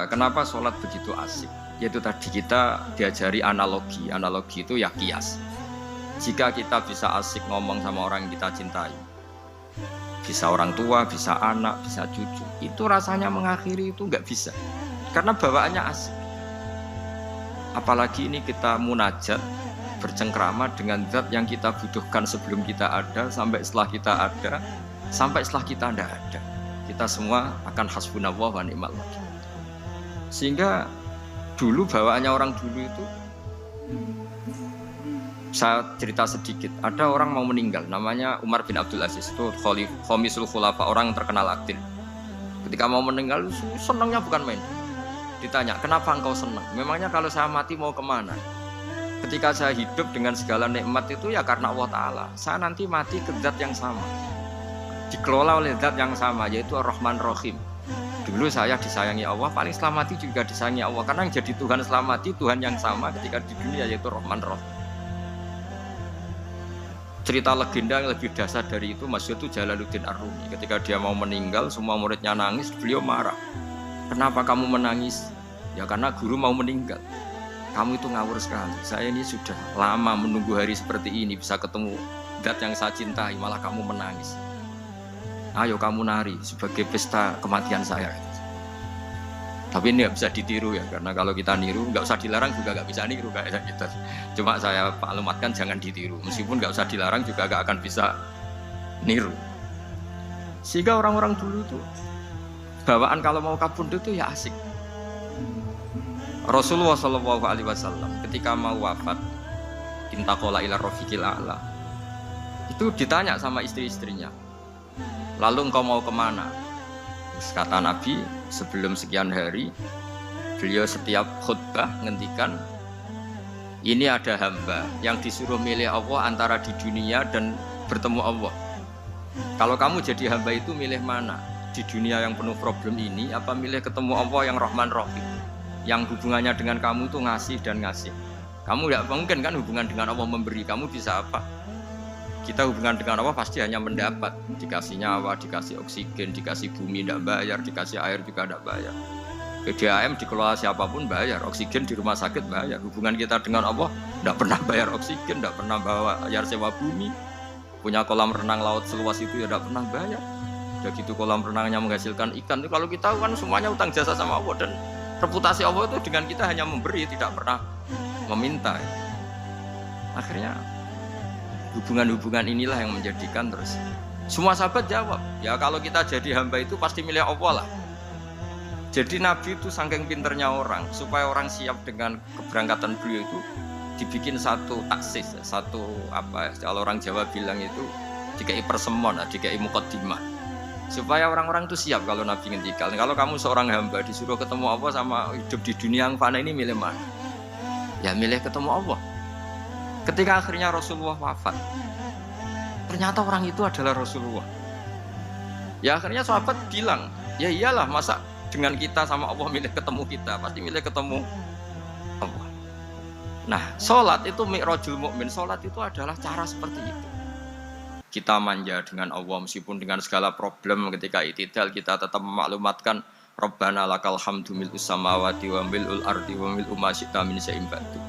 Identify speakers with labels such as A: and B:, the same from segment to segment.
A: kita kenapa sholat begitu asik. Yaitu tadi kita diajari analogi. Analogi itu ya kias. Jika kita bisa asik ngomong sama orang yang kita cintai, bisa orang tua, bisa anak, bisa cucu, itu rasanya mengakhiri itu nggak bisa. Karena bawaannya asik. Apalagi ini kita munajat, bercengkrama dengan zat yang kita butuhkan sebelum kita ada, sampai setelah kita ada, sampai setelah kita tidak ada. Kita semua akan hasbunallah wa ni'mal wakil. Sehingga dulu bawaannya orang dulu itu, saya cerita sedikit. Ada orang mau meninggal, namanya Umar bin Abdul Aziz, itu Khomisul Khulafa, orang yang terkenal aktif. Ketika mau meninggal, senangnya bukan main. Ditanya, kenapa engkau senang? Memangnya kalau saya mati mau kemana? Ketika saya hidup dengan segala nikmat itu ya karena Allah Ta'ala. Saya nanti mati ke zat yang sama, dikelola oleh zat yang sama, yaitu Ar-Rahman Rahim. Dulu saya disayangi Allah, paling selamati juga disayangi Allah. Karena yang jadi Tuhan selamati, Tuhan yang sama ketika di dunia, yaitu Rahman Rahim. Cerita legenda yang lebih dasar dari itu masyhur itu Jalaluddin Ar-Rumi. Ketika dia mau meninggal, semua muridnya nangis, beliau marah. Kenapa kamu menangis? Ya karena guru mau meninggal. Kamu itu ngawur sekali. Saya ini sudah lama menunggu hari seperti ini, bisa ketemu zat yang saya cintai, malah kamu menangis. Ayo kamu nari sebagai pesta kematian saya. Tapi ini nggak bisa ditiru ya, karena kalau kita niru, nggak usah dilarang juga nggak bisa niru kayak gitu. Cuma saya maklumatkan jangan ditiru, meskipun nggak usah dilarang juga nggak akan bisa niru. Sehingga orang-orang dulu tuh bawaan kalau mau kabundut itu ya asik. Rasulullah SAW ketika mau wafat, intaqala ila rafiqil a'la, itu ditanya sama istri-istrinya, lalu engkau mau kemana? Kata Nabi, sebelum sekian hari beliau setiap khutbah ngendikan, ini ada hamba yang disuruh milih Allah antara di dunia dan bertemu Allah. Kalau kamu jadi hamba itu milih mana? Di dunia yang penuh problem ini, apa milih ketemu Allah yang Rahman Rahim, yang hubungannya dengan kamu itu ngasih dan ngasih. Kamu tidak mungkin kan hubungan dengan Allah memberi, kamu bisa apa? Kita hubungan dengan Allah pasti hanya mendapat, dikasih nyawa, dikasih oksigen, dikasih bumi tidak bayar, dikasih air juga tidak bayar. PDAM dikelola siapapun bayar, oksigen di rumah sakit bayar. Hubungan kita dengan Allah tidak pernah bayar oksigen, tidak pernah bayar sewa bumi. Punya kolam renang laut seluas itu ya tidak pernah bayar. Udah gitu kolam renangnya menghasilkan ikan. Kalau kita kan semuanya utang jasa sama Allah, dan reputasi Allah itu dengan kita hanya memberi, tidak pernah meminta. Akhirnya hubungan-hubungan inilah yang menjadikan terus semua sahabat jawab, ya kalau kita jadi hamba itu pasti milih Allah lah. Jadi Nabi itu saking pinternya orang, supaya orang siap dengan keberangkatan beliau itu dibikin satu taksis, satu apa, kalau orang Jawa bilang itu dikai persemon, dikai mukaddimah, supaya orang-orang itu siap kalau Nabi ngendikan, kalau kamu seorang hamba disuruh ketemu Allah sama hidup di dunia yang fana ini, milih mana? Ya milih ketemu Allah. Ketika akhirnya Rasulullah wafat, ternyata orang itu adalah Rasulullah. Ya akhirnya sahabat bilang, ya iyalah, masa dengan kita sama Allah milih ketemu kita, pasti milih ketemu Allah. Nah, sholat itu mi'rajul mukmin. Sholat itu adalah cara seperti itu. Kita manja dengan Allah meskipun dengan segala problem. Ketika i'tidal kita tetap memaklumatkan Rabbana lakal hamdu mil'us samawati wa mil'ul ardi wa mil'u ma syi'ta min syai'in ba'du.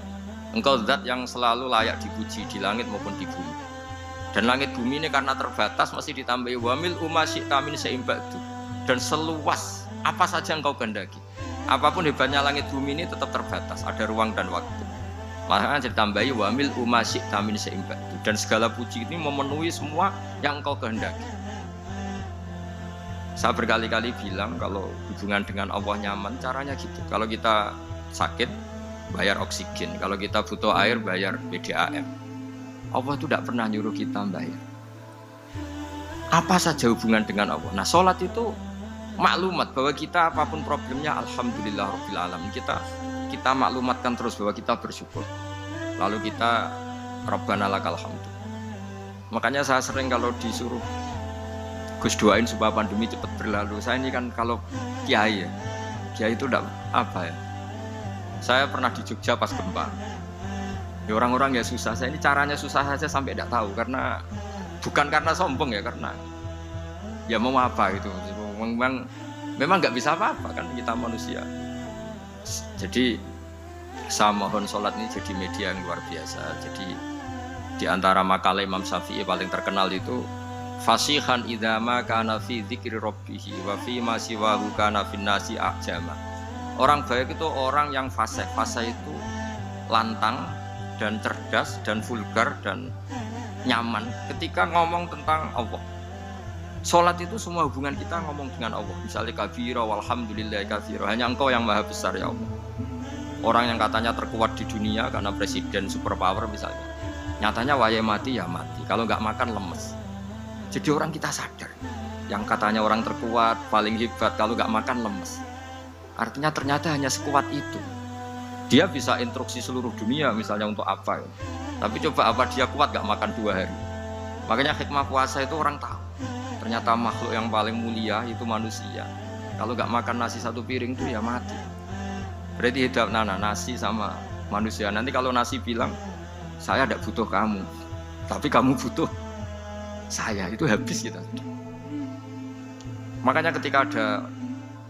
A: Engkau zat yang selalu layak dipuji di langit maupun di bumi. Dan langit bumi ini karena terbatas masih ditambahi wa mil'u ma syi'ta min syai'in ba'du. Dan seluas apa saja engkau kehendaki. Apapun hebatnya langit bumi ini tetap terbatas, ada ruang dan waktu. Makanya ditambahi wa mil'u ma syi'ta min syai'in ba'du. Dan segala puji ini memenuhi semua yang engkau kehendaki. Saya berkali-kali bilang kalau hubungan dengan Allah nyaman, caranya gitu. Kalau kita sakit, bayar oksigen. Kalau kita butuh air, bayar PDAM. Allah itu tidak pernah nyuruh kita bayar. Apa saja hubungan dengan Allah. Nah, sholat itu maklumat bahwa kita apapun problemnya, alhamdulillah rabbil alamin. Kita maklumatkan terus bahwa kita bersyukur. Lalu kita Rabbana lakal hamdu. Makanya saya sering kalau disuruh Gus doain supaya pandemi cepat berlalu. Saya ini kan kalau kiai ya, kiai itu tidak apa ya. Saya pernah di Jogja pas gempa. Ya orang-orang ya susah. Saya ini caranya susah saja sampai tidak tahu, karena bukan karena sombong ya, karena ya mau apa itu. Memang nggak bisa apa-apa kan, kita manusia. Jadi saya mohon sholat ini jadi media yang luar biasa. Jadi di antara makalah Imam Syafi'i paling terkenal itu fasihan idama kana fi dzikri rabbih wa fi ma siwahu kana fin nasi ajama. Orang baik itu orang yang fasih. Fasih itu lantang dan cerdas dan vulgar dan nyaman ketika ngomong tentang Allah. Sholat itu semua hubungan kita ngomong dengan Allah. Misalnya kabira walhamdulillah kabira. Hanya Engkau yang maha besar ya Allah. Orang yang katanya terkuat di dunia karena presiden superpower misalnya, nyatanya waya mati ya mati. Kalau nggak makan lemes. Jadi orang kita sadar, yang katanya orang terkuat paling hebat kalau nggak makan lemes. Artinya ternyata hanya sekuat itu. Dia bisa instruksi seluruh dunia misalnya untuk apa ya. Tapi coba apa dia kuat nggak makan 2 hari. Makanya hikmah puasa itu orang tahu. Ternyata makhluk yang paling mulia itu manusia. Kalau nggak makan nasi 1 piring itu ya mati. Berarti hidup nasi sama manusia. Nanti kalau nasi bilang saya tidak butuh kamu, tapi kamu butuh saya, itu habis kita. Makanya ketika ada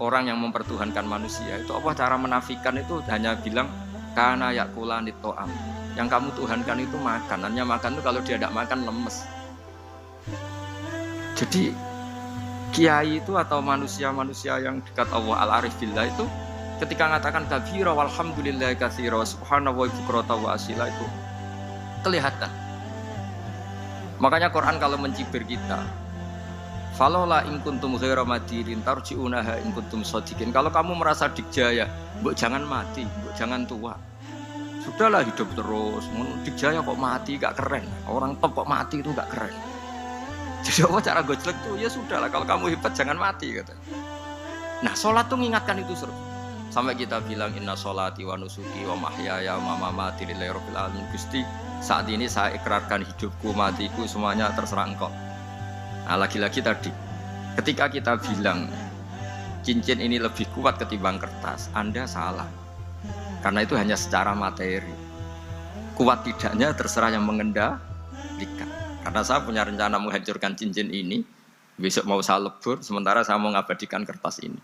A: orang yang mempertuhankan manusia, itu apa cara menafikan itu hanya bilang kana yakulanit to'am. Yang kamu tuhankan itu makan. Hanya makan itu kalau dia tidak makan lemes. Jadi kiai itu atau manusia-manusia yang dekat Allah al-arif billah itu ketika mengatakan kabira walhamdulillah katsira wa subhanallahi bukrata wa asila itu kelihatan. Makanya Quran kalau mencibir kita, falola in kuntum ghaira madirin tarji'unaha in kuntum shadiqin. Kalau kamu merasa dikjaya, mbok jangan mati, mbok jangan tua. Sudahlah hidup terus. Dikjaya kok mati gak keren. Orang top kok mati itu gak keren. Jadi apa cara gojlek tuh? Ya sudahlah kalau kamu hebat jangan mati kata. Nah, sholat tuh mengingatkan itu seru. Sampai kita bilang inna sholati wa nusuki wa mahyaya wa mamati lillahi rabbil alamin. Gusti, saat ini saya ikrarkan hidupku, matiku semuanya terserah Engkau. Nah, lagi-lagi tadi ketika kita bilang cincin ini lebih kuat ketimbang kertas, Anda salah. Karena itu hanya secara materi. Kuat tidaknya terserah yang mengendalikan. Karena saya punya rencana menghancurkan cincin ini, besok mau saya lebur, sementara saya mau mengabadikan kertas ini.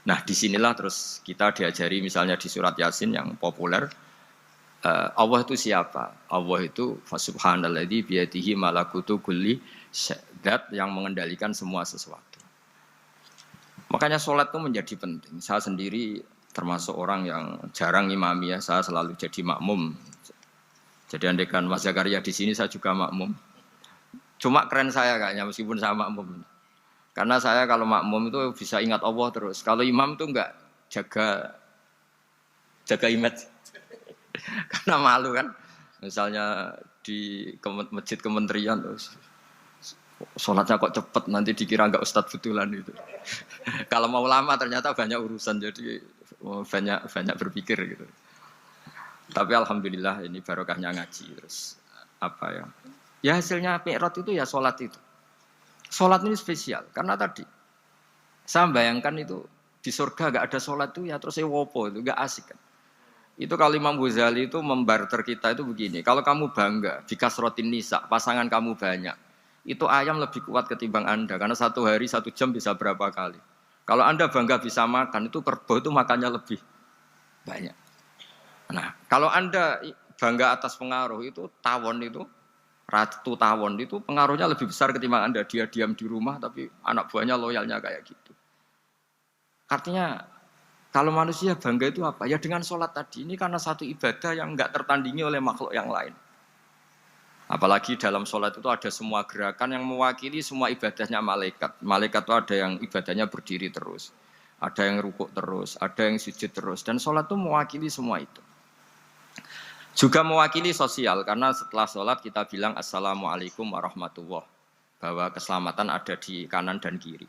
A: Nah, disinilah terus kita diajari misalnya di surat Yasin yang populer, Allah itu siapa? Allah itu subhanalladzi biyadihi malakutu kulli syai'in, yang mengendalikan semua sesuatu. Makanya sholat itu menjadi penting. Saya sendiri termasuk orang yang jarang imami ya, saya selalu jadi makmum. Jadi andaikan Mas Zakaria di sini saya juga makmum. Cuma keren saya kayaknya meskipun saya makmum. Karena saya kalau makmum itu bisa ingat Allah terus. Kalau imam itu enggak jaga image. Karena malu kan. Misalnya di masjid kementerian terus sholatnya kok cepet nanti dikira enggak ustadz betulan itu. Kalau mau lama ternyata banyak urusan jadi banyak berpikir gitu. Tapi alhamdulillah ini barokahnya ngaji terus apa ya? Ya hasilnya mi'raj itu ya sholat itu. Sholat ini spesial karena tadi saya bayangkan itu di surga enggak ada sholat itu ya terus wopo itu enggak asik kan. Itu kalau Imam Ghazali itu membarter kita itu begini. Kalau kamu bangga di kasrotin nisa, pasangan kamu banyak, itu ayam lebih kuat ketimbang Anda karena 1 hari 1 jam bisa berapa kali. Kalau Anda bangga bisa makan, itu kerbau itu makannya lebih banyak. Nah, kalau Anda bangga atas pengaruh itu tawon itu, ratu tawon itu pengaruhnya lebih besar ketimbang Anda. Dia diam di rumah tapi anak buahnya loyalnya kayak gitu. Artinya kalau manusia bangga itu apa? Ya dengan sholat tadi. Ini karena satu ibadah yang enggak tertandingi oleh makhluk yang lain. Apalagi dalam sholat itu ada semua gerakan yang mewakili semua ibadahnya malaikat. Malaikat itu ada yang ibadahnya berdiri terus. Ada yang rukuk terus, ada yang sujud terus. Dan sholat itu mewakili semua itu. Juga mewakili sosial, karena setelah sholat kita bilang Assalamualaikum warahmatullahi wabarakatuh. Bahwa keselamatan ada di kanan dan kiri.